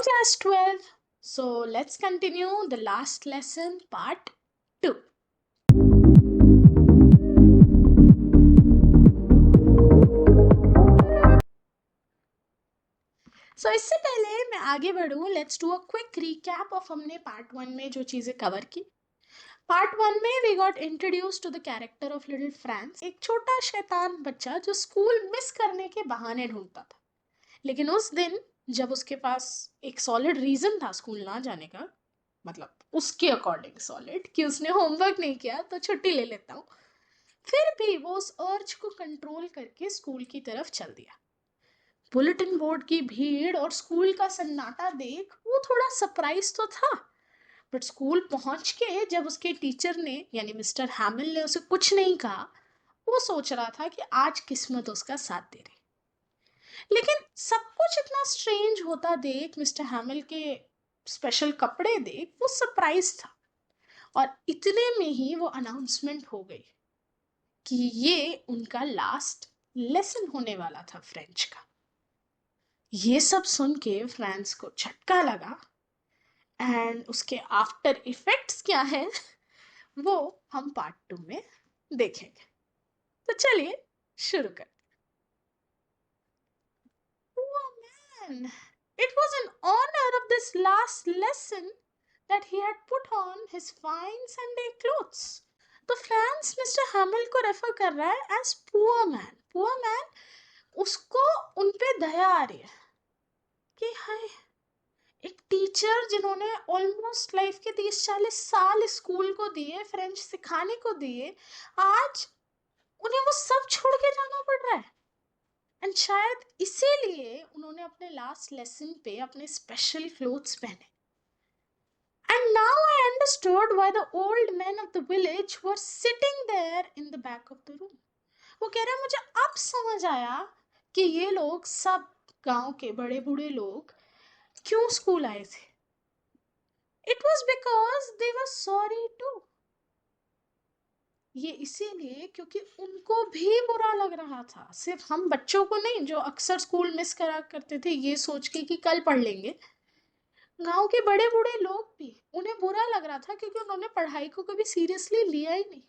class 12. So let's continue the last lesson, part 2. So इससे पहले मैं आगे बढ़ूं, let's do a quick recap of हमने पार्ट 1 में जो चीजें कवर की. पार्ट 1 में we got introduced to the character of little Franz, एक छोटा शैतान बच्चा जो स्कूल मिस करने के बहाने ढूंढता था. लेकिन उस दिन जब उसके पास एक सॉलिड रीजन था स्कूल ना जाने का, मतलब उसके अकॉर्डिंग सॉलिड, कि उसने होमवर्क नहीं किया तो छुट्टी ले लेता हूँ, फिर भी वो उस अर्ज को कंट्रोल करके स्कूल की तरफ चल दिया. बुलेटिन बोर्ड की भीड़ और स्कूल का सन्नाटा देख वो थोड़ा सरप्राइज तो था, बट स्कूल पहुंच के जब उसके टीचर ने यानी मिस्टर हैमिल ने उसे कुछ नहीं कहा, वो सोच रहा था कि आज किस्मत उसका साथ दे रही. लेकिन सब कुछ इतना स्ट्रेंज होता देख, मिस्टर हैमिल के स्पेशल कपड़े देख वो सरप्राइज था. और इतने में ही वो अनाउंसमेंट हो गई कि ये उनका लास्ट लेसन होने वाला था फ्रेंच का. ये सब सुन के फ्रांस को झटका लगा, एंड उसके आफ्टर इफेक्ट्स क्या है वो हम पार्ट 2 में देखेंगे. तो चलिए शुरू करते. Oh man, it was in honor of this last lesson that he had put on his fine Sunday clothes. तो फ्रांस मिस्टर हैमिल को रेफर कर रहा है as poor man. Poor man, उसको उन पे दया आ रही है कि हाय, एक टीचर जिन्होंने ऑलमोस्ट लाइफ के 30-40 साल स्कूल को दिए, फ्रेंच सिखाने को दिए, आज उन्हें वो सब छोड़ के जाना पड़ रहा है. एंड शायद इसीलिए उन्होंने अपने लास्ट लेसन पे अपने स्पेशल क्लोथ्स पहने. And now I understood why the old men of the village were sitting there in the back of the room. वो कह रहा है मुझे अब समझ आया कि ये लोग सब, गांव के बड़े बूढ़े लोग क्यों स्कूल आए थे. It was because they were sorry too. ये इसीलिए क्योंकि उनको भी बुरा लग रहा था. सिर्फ हम बच्चों को नहीं, जो अक्सर स्कूल मिस करा करते थे ये सोच के कि कल पढ़ लेंगे, गांव के बड़े बूढ़े लोग भी, उन्हें बुरा लग रहा था क्योंकि उन्होंने पढ़ाई को कभी सीरियसली लिया ही नहीं,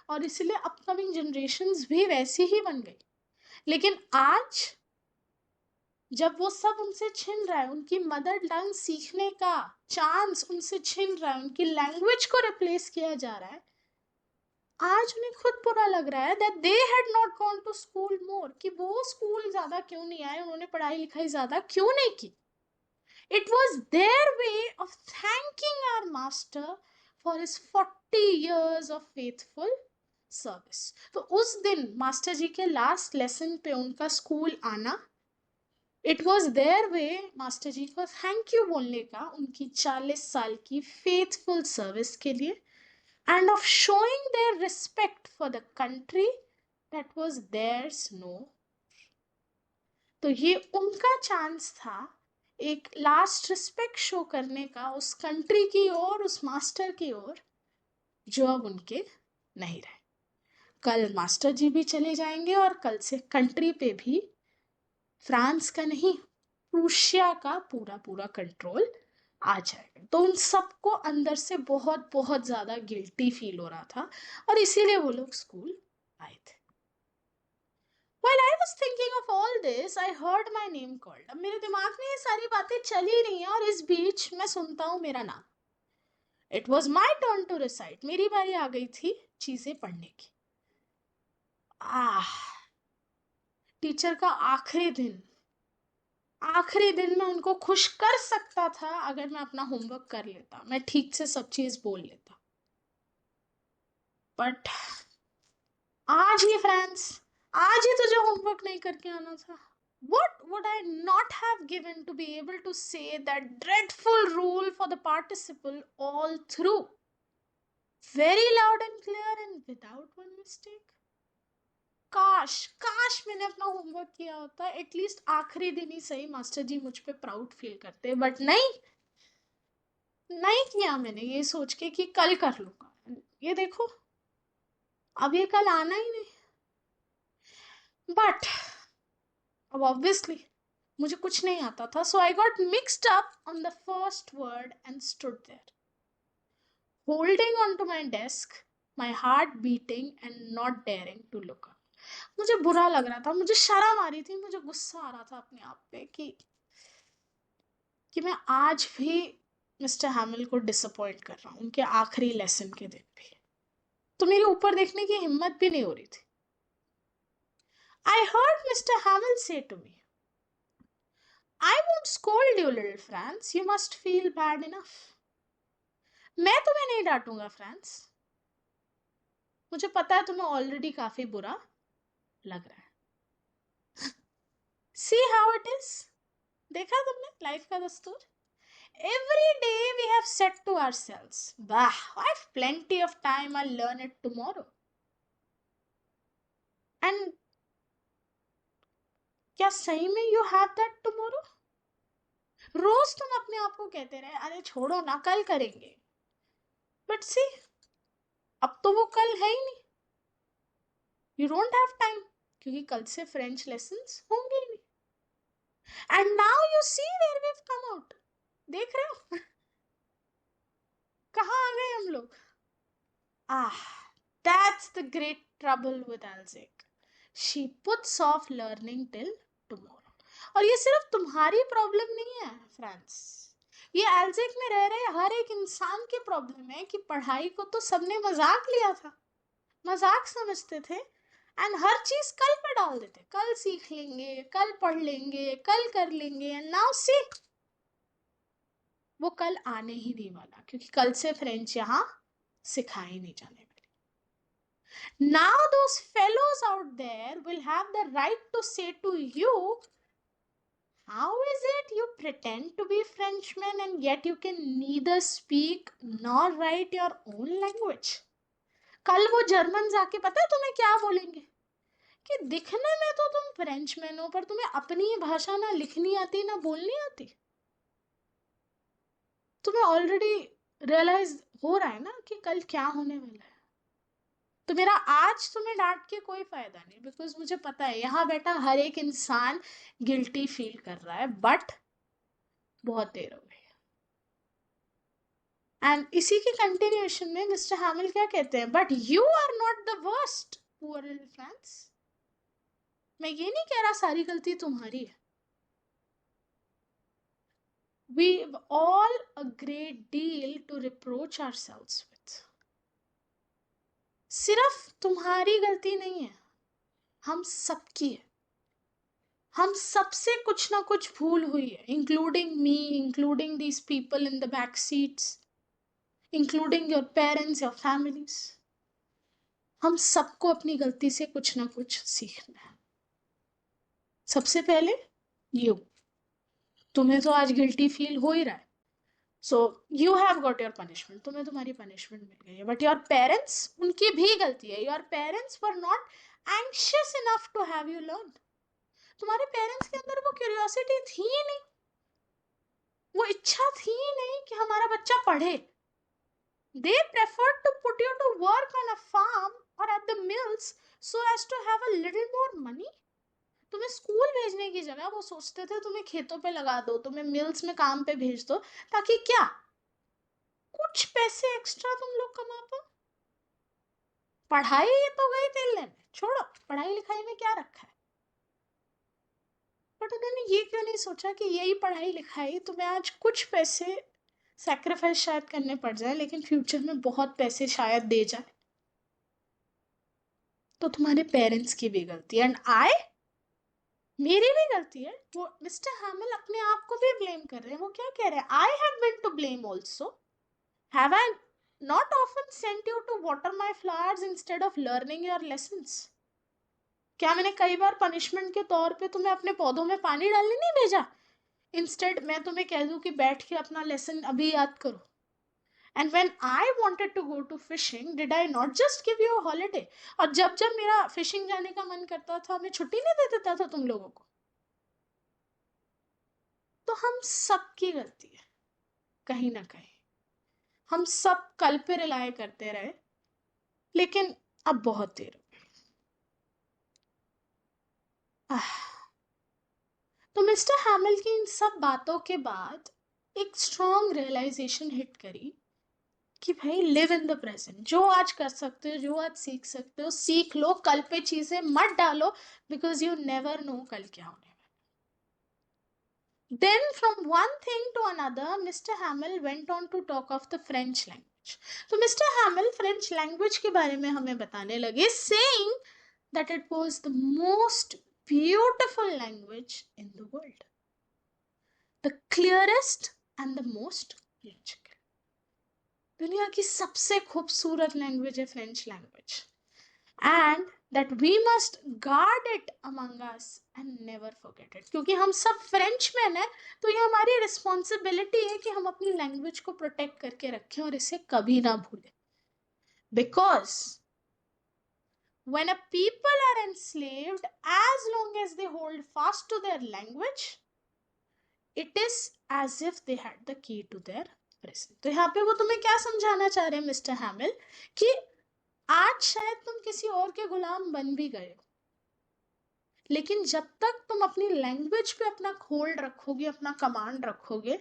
और इसलिए अपकमिंग जनरेशन्स भी वैसी ही बन गई. लेकिन आज जब वो सब उनसे छिन रहा है, उनकी मदर टंग सीखने का चांस उनसे छिन रहा है, उनकी लैंग्वेज को रिप्लेस किया जा रहा है, आज उन्हें खुद बुरा लग रहा है that they had not gone to school more, कि वो स्कूल ज्यादा क्यों नहीं आए, उन्होंने पढ़ाई लिखाई ज्यादा क्यों नहीं की. It was their way of thanking our master for his 40 years of faithful service. तो उस दिन मास्टर जी के लास्ट लेसन पे उनका स्कूल आना, it was their way master ji को थैंक यू बोलने का उनकी 40 साल की फेथफुल सर्विस के लिए, and of showing their respect for the country that was theirs no. तो ये उनका चांस था एक लास्ट रिस्पेक्ट शो करने का उस कंट्री की ओर, उस मास्टर की ओर जो अब उनके नहीं रहे. कल मास्टर जी भी चले जाएंगे और कल से कंट्री पे भी फ्रांस का नहीं, प्रूशिया का पूरा पूरा कंट्रोल आ जाएगा. तो उन सबको अंदर से बहुत बहुत ज्यादा गिल्टी फील हो रहा था, और इसीलिए वो लोग स्कूल आए थे. While I was thinking of all this, I heard my name called. अब मेरे दिमाग में ये सारी बातें चल ही रही हैं और इस बीच मैं सुनता हूँ मेरा नाम. It was my turn to recite. मेरी बारी आ गई थी चीजें पढ़ने की. टीचर का आखिरी दिन, आखिरी दिन मैं उनको खुश कर सकता था अगर मैं अपना होमवर्क कर लेता, मैं ठीक से सब चीज बोल लेता. बट आज ही फ्रेंड्स, आज ही तुझे होमवर्क नहीं करके आना था. What would I not have given to be able to say that dreadful rule for the participle all through? Very loud and clear and without one mistake. काश काश मैंने अपना होमवर्क किया होता, एटलीस्ट आखिरी दिन ही सही, मास्टर जी मुझ पे प्राउड फील करते. बट नहीं, नहीं किया मैंने, ये सोच के कि कल कर लूंगा. ये देखो, अब ये कल आना ही नहीं. बट अब ऑब्वियसली मुझे कुछ नहीं आता था, so I got mixed up on the first word and stood there, holding on to my desk, my heart beating and not daring to look up. मुझे बुरा लग रहा था, मुझे शर्म आ रही थी, मुझे गुस्सा आ रहा था अपने आप पे कि मैं आज भी मिस्टर हैमिल को डिसअपॉइंट कर रहा हूँ उनके आखिरी लेसन के दिन भी। तो मेरे ऊपर देखने की हिम्मत भी नहीं हो रही थी। I heard Mr. Hamill say to me, I won't scold you, little Franz. You must feel bad enough. मैं तुम्हें नहीं डांटूंगा फ्रांस, मुझे पता है तुम्हें ऑलरेडी काफी बुरा लग रहा है। See how it is? देखा तुमने लाइफ का दस्तूर? Every day we have said to ourselves, bah, I have plenty of time, I'll learn it tomorrow. And क्या सही में you have that tomorrow? रोज तुम अपने आप को कहते रहे, अरे छोड़ो ना, कल करेंगे। बट सी, अब तो वो कल है ही नहीं। यू डोंट हैव टाइम, क्योंकि कल से फ्रेंच लेसन्स होंगे ही नहीं। And now you see where we have come out. देख रहे हो कहाँ आ गए हम लोग। That's the great trouble with Alsace, she puts off learning till tomorrow. और ये सिर्फ तुम्हारी प्रॉब्लम नहीं है फ्रांस, ये एल्जिक में रह रहे हर एक इंसान की प्रॉब्लम है कि पढ़ाई को तो सबने मजाक लिया था, मजाक समझते थे, एंड हर चीज कल पे डाल देते, कल सीख लेंगे, कल पढ़ लेंगे, कल कर लेंगे। एंड नाउ सी, वो कल आने ही नहीं वाला, क्योंकि कल से फ्रेंच यहाँ सिखाई नहीं जाने वाली। Now those fellows out there will have the right to say to you, how is it you pretend to be Frenchmen and yet you can neither speak nor write your own language? कल वो German जाके पता है तुम्हें क्या बोलेंगे कि दिखने में तो तुम फ्रेंचमैन हो, पर तुम्हें अपनी भाषा ना लिखनी आती ना बोलनी आती। तुम्हें ऑलरेडी रियलाइज हो रहा है ना कि कल क्या होने वाला है। तो मेरा आज तुम्हें डांट के कोई फायदा नहीं, बिकॉज मुझे पता है यहाँ बैठा हर एक इंसान गिल्टी फील कर रहा है, बट बहुत देर हो गई। एंड इसी के कंटिन्यूएशन में मिस्टर हैमिल क्या कहते हैं, but you are not the worst poor little Franz. मैं ये नहीं कह रहा सारी गलती तुम्हारी है, we've all a great deal to reproach ourselves with. सिर्फ तुम्हारी गलती नहीं है, हम सबकी है, हम सबसे कुछ ना कुछ भूल हुई है, including me, including these people in the back seats, including your parents, your families. हम सबको अपनी गलती से कुछ ना कुछ सीखना है। सबसे पहले यू, तुम्हें तो आज गिल्टी फील हो ही रहा है, so you have got your punishment, तुम्हें तुम्हारी पनिशमेंट मिल गई है। बट योर पेरेंट्स, उनकी भी गलती है, your parents were not anxious enough to have you learn. तुम्हारे पेरेंट्स के अंदर वो क्यूरियोसिटी थी ही नहीं, वो इच्छा थी ही नहीं कि हमारा बच्चा पढ़े। They preferred to put you to work on a farm और at the mills so as to have a little more money. तुम्हें स्कूल भेजने की जगह वो सोचते थे तुम्हें खेतों पे लगा दो, तुम्हें मिल्स में काम पे भेज दो, ताकि क्या, कुछ पैसे एक्स्ट्रा तुम लोग कमा पाओ। पढ़ाई तो गई तेलने में, छोड़ो पढ़ाई लिखाई में क्या रखा है। बट उन्होंने ये क्यों नहीं सोचा कि यही पढ़ाई लिखाई तुम्हें आज कुछ पैसे सैक्रिफाइस शायद करने पड़ जाए, लेकिन फ्यूचर में बहुत पैसे शायद दे जाए। तो तुम्हारे पेरेंट्स की भी गलती है, एंड मेरी भी गलती है। वो मिस्टर हैमिल अपने आप को भी ब्लेम कर रहे हैं। वो क्या कह रहे हैं, I have been to blame also, have I not often sent you to water my flowers instead of learning your lessons. क्या मैंने कई बार पनिशमेंट के तौर पे तुम्हें अपने पौधों में पानी डालने नहीं भेजा, इंस्टेड मैं तुम्हें कह दूं कि बैठ के अपना लेसन अभी याद करो। And when I wanted to go to fishing, did I not just give you a holiday? और जब जब मेरा फिशिंग जाने का मन करता था, मैं छुट्टी नहीं दे देता था तुम लोगों को। तो हम सबकी गलती है कहीं ना कहीं, हम सब कल पे रिलाय करते रहे, लेकिन अब बहुत देर हो गई। तो मिस्टर हैमिल की इन सब बातों के बाद एक स्ट्रॉन्ग रियलाइजेशन हिट करी कि भाई लिव इन द प्रेजेंट, जो आज कर सकते हो, जो आज सीख सकते हो सीख लो, कल पे चीजें मत डालो, बिकॉज यू नेवर नो कल क्या होने। Then, from one thing to another, Mr. Hamill went on to talk of the French language. तो Mr. Hamill French language के बारे में हमें बताने लगे, saying that it was the most beautiful language in the world, the clearest and the most logical. दुनिया की सबसे खूबसूरत लैंग्वेज है French language, and that we must guard it among us and never forget it. क्योंकि हम सब Frenchman हैं, तो ये हमारी रिस्पॉन्सिबिलिटी है कि हम अपनी लैंग्वेज को प्रोटेक्ट करके रखें और इसे कभी ना भूलें. Because when a people are enslaved, as long as they hold fast to their language, it is as if they had the key to their prison. तो यहाँ पे वो तुम्हें क्या समझाना चाह रहे हैं मिस्टर हैमिल, कि आज शायद तुम किसी और के गुलाम बन भी गए हो, लेकिन जब तक तुम अपनी लैंग्वेज पे अपना होल्ड रखोगे, अपना कमांड रखोगे,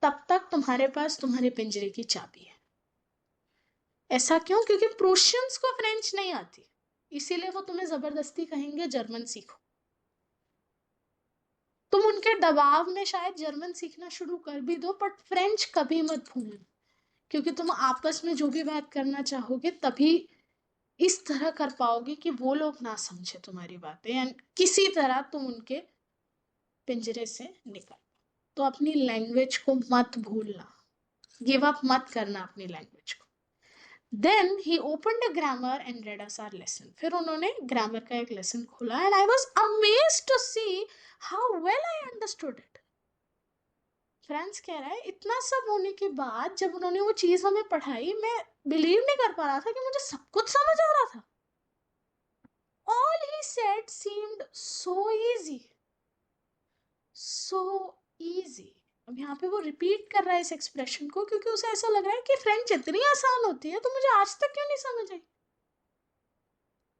तब तक तुम्हारे पास तुम्हारे पिंजरे की चाबी है. ऐसा क्यों? क्योंकि प्रूशियंस को फ्रेंच नहीं आती, इसीलिए वो तुम्हें जबरदस्ती कहेंगे जर्मन सीखो. तुम उनके दबाव में शायद जर्मन सीखना शुरू कर भी दो, बट फ्रेंच कभी मत भूलना, क्योंकि तुम आपस में जो भी बात करना चाहोगे तभी इस तरह कर पाओगे कि वो लोग ना समझे तुम्हारी बातें, एंड किसी तरह तुम उनके पिंजरे से निकल. तो अपनी लैंग्वेज को मत भूलना, गिव अप मत करना अपनी लैंग्वेज को. Then he opened a grammar and read us our lesson. फिर उन्होंने ग्रामर का एक लेसन खोला, and I was amazed to see how well I understood it. France कह रहा है, इतना सब होने के बाद जब उन्होंने वो चीज हमें पढ़ाई, मैं बिलीव नहीं कर पा रहा था कि मुझे सब कुछ समझ आ रहा था. All he said seemed so easy, so easy. अब यहाँ पे वो रिपीट कर रहा है इस एक्सप्रेशन को, क्योंकि उसे ऐसा लग रहा है कि फ्रेंच इतनी आसान होती है, तो मुझे आज तक क्यों नहीं समझ आई.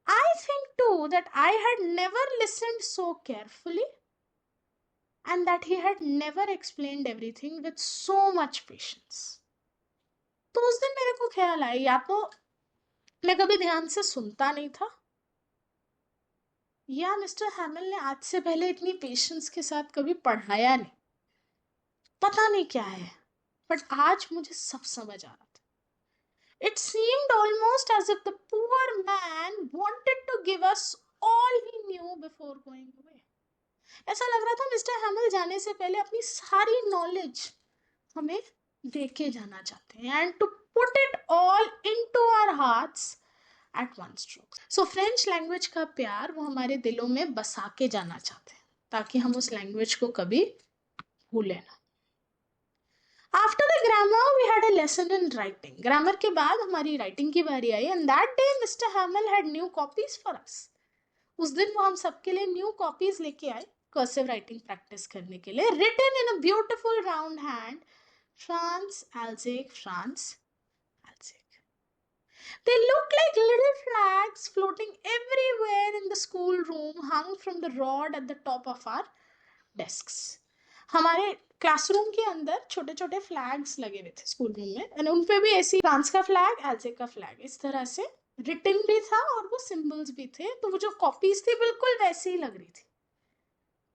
I think too that I had never listened so carefully, and that he had never explained everything with so much patience. तो उस दिन मेरे को ख्याल आया, या तो मैं कभी ध्यान से सुनता नहीं था, या मिस्टर हैमिल ने आज से पहले इतनी पेशेंस के साथ कभी पढ़ाया नहीं. पता नहीं क्या है, बट आज मुझे सब समझ आ रहा था. It seemed almost as if the poor man wanted to give us all he knew before going away. ऐसा लग रहा था मिस्टर हैमिल जाने से पहले अपनी सारी नॉलेज हमें दे के जाना चाहते हैं, and to put it all into our hearts at one stroke. So French language का प्यार वो हमारे दिलों में बसा के जाना चाहते हैं, ताकि हम उस लैंग्वेज को कभी भूलें ना. After the grammar, we had a lesson in writing. Grammar के बाद हमारी writing की बारी आई, and that day Mr. Hamill had new copies for us. उस दिन वो हम सबके लिए new copies लेके आए cursive writing practice करने के लिए, written in a beautiful round hand, France Alsace, France Alsace. They looked like little flags floating everywhere in the schoolroom, hung from the rod at the top of our desks. हमारे classroom के अंदर छोटे छोटे flags लगे हुए थे school room में, and उन पे भी ऐसी फ्रांस का फ्लैग, एल्जे का फ्लैग, इस तरह से रिटन भी था और वो सिंबल्स भी थे. तो वो जो कॉपीज थी बिल्कुल वैसी ही लग रही थी.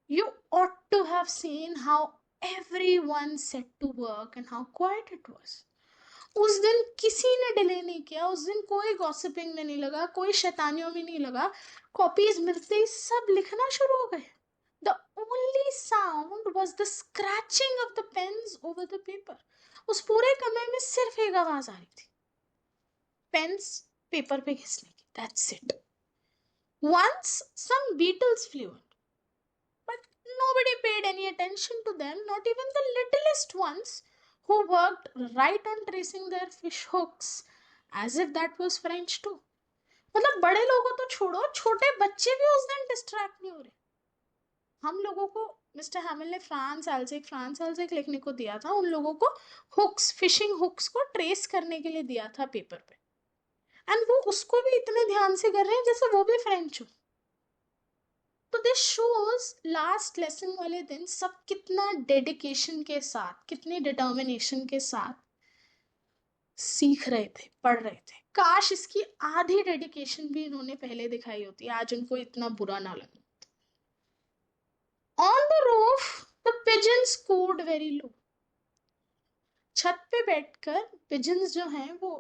You ought to have seen how everyone set to work and how quiet it was. उस दिन किसी ने डिले नहीं किया, उस दिन कोई गॉसिपिंग में नहीं लगा, कोई शैतानियों में नहीं लगा. कॉपीज मिलते ही सब लिखना शुरू हो गए. The only sound was the scratching of the pens over the paper. उस पूरे कमरे में सिर्फ एक आवाज आ रही थी, पेन्स पेपर पे घिसने की. That's it. Once some beetles flew in, but nobody paid any attention to them, not even the littlest ones who worked right on tracing their fish hooks, as if that was French too. मतलब बड़े लोगों तो छोड़ो, छोटे बच्चे भी उस दिन डिस्ट्रैक्ट नहीं हो रहे. हम लोगों को मिस्टर हैमिल ने फ्रांस एल्जेक लिखने को दिया था, उन लोगों को हुक्स, फिशिंग हुक्स को ट्रेस करने के लिए दिया था पेपर पे, एंड वो उसको भी इतने ध्यान से कर रहे हैं जैसे वो भी फ्रेंच हो. तो दिस शोज लास्ट लेसन वाले दिन सब कितना डेडिकेशन के साथ, कितनी डिटर्मिनेशन के साथ सीख रहे थे, पढ़ रहे थे। काश इसकी आधी डेडिकेशन भी इन्होंने पहले दिखाई होती, आज उनको इतना बुरा ना लगे। On the roof the pigeons cooed very low. छत पे बैठकर पिजन्स जो हैं वो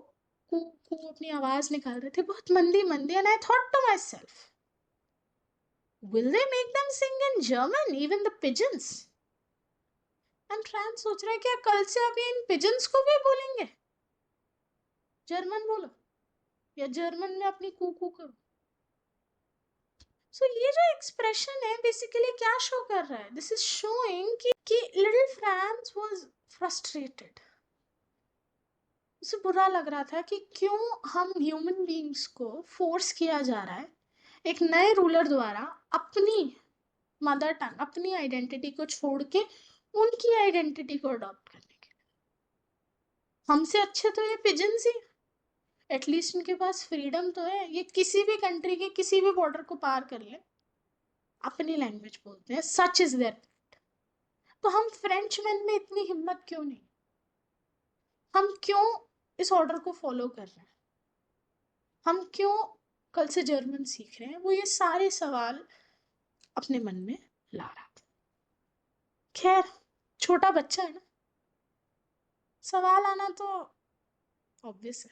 कू कू अपनी आवाज निकाल रहे थे, बहुत मंदी मंदी। And I thought to myself, will they make them sing in German, even the pigeons? And Frank सोच रहा है क्या कल से अभी इन पिजन्स को भी बोलेंगे जर्मन बोलो, या जर्मन में अपनी कू करो। सो ये जो एक्सप्रेशन है बेसिकली क्या शो कर रहा है? दिस इज शोइंग कि लिटिल फ्रांस वाज फ्रस्ट्रेटेड। उसे बुरा लग रहा था कि क्यों हम ह्यूमन बीइंग्स को फोर्स किया जा रहा है एक नए रूलर द्वारा अपनी मदर टंग, अपनी आइडेंटिटी को छोड़ के उनकी आइडेंटिटी को अडॉप्ट करने के। हमसे अच्छे तो ये पिजन्स ही, एटलीस्ट इनके पास फ्रीडम तो है, ये किसी भी कंट्री के किसी भी बॉर्डर को पार कर ले, अपनी लैंग्वेज बोलते हैं, सच इज देयर। तो हम फ्रेंच मैन में इतनी हिम्मत क्यों नहीं? हम क्यों इस ऑर्डर को फॉलो कर रहे हैं? हम क्यों कल से जर्मन सीख रहे हैं? वो ये सारे सवाल अपने मन में ला रहा था। खैर, छोटा बच्चा है ना, सवाल आना तो ऑब्वियस है,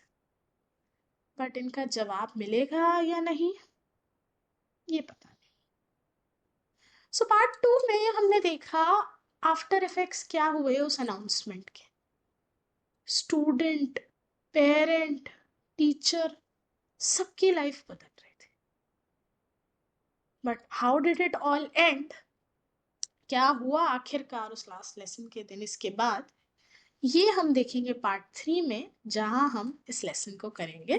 बट इनका जवाब मिलेगा या नहीं ये पता नहीं। सो पार्ट 2 में हमने देखा आफ्टर इफेक्ट्स क्या हुए उस अनाउंसमेंट के। स्टूडेंट, पेरेंट, टीचर, सबकी लाइफ बदल रही थी। But how did it all and? क्या हुआ आखिरकार उस लास्ट लेसन के दिन इसके बाद, ये हम देखेंगे पार्ट 3 में, जहां हम इस लेसन को करेंगे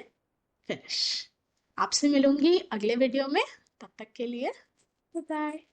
फिनिश। आपसे मिलूंगी अगले वीडियो में, तब तक के लिए बाय बाय।